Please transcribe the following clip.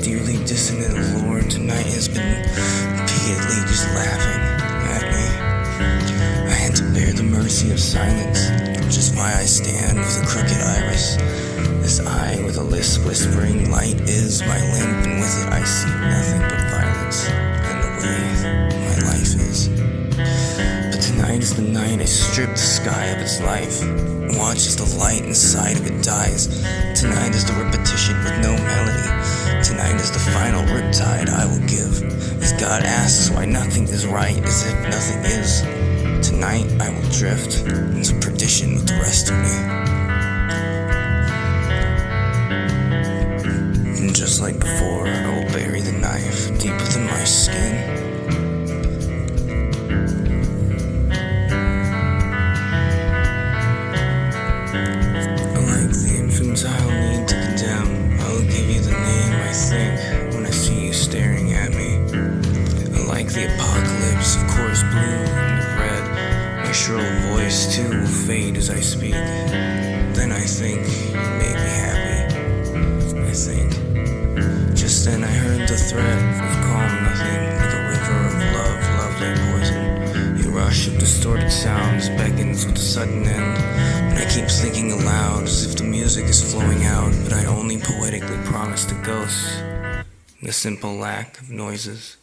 dearly dissonant allure tonight has been repeatedly just laughing at me. I had to bear the mercy of silence, which is why I stand with a crooked iris. This eye with a lisp whispering light is my limp, and with it I see nothing but violence and the way my life is. But tonight is the night I strip the sky of its life, and watch as the light inside of it dies. Tonight is the repetition with no melody. Tonight is the final riptide I will give, as God asks why nothing is right, as if nothing is. Tonight I will drift into perdition with the rest of me. And just like before, I will bury the knife deep within my skin. I like the infantile need to condemn. I will give you the name I think when I see you staring at me. I like the apocalypse, of course blue and red. My shrill voice too will fade as I speak. Then I think you may be happy. I think. Just then I heard the threat of calm nothing, like a river of love, lovely poison. A rush of distorted sounds beckons with a sudden end, and I keep thinking aloud as if the music is flowing out, but I only poetically promised the ghosts the simple lack of noises.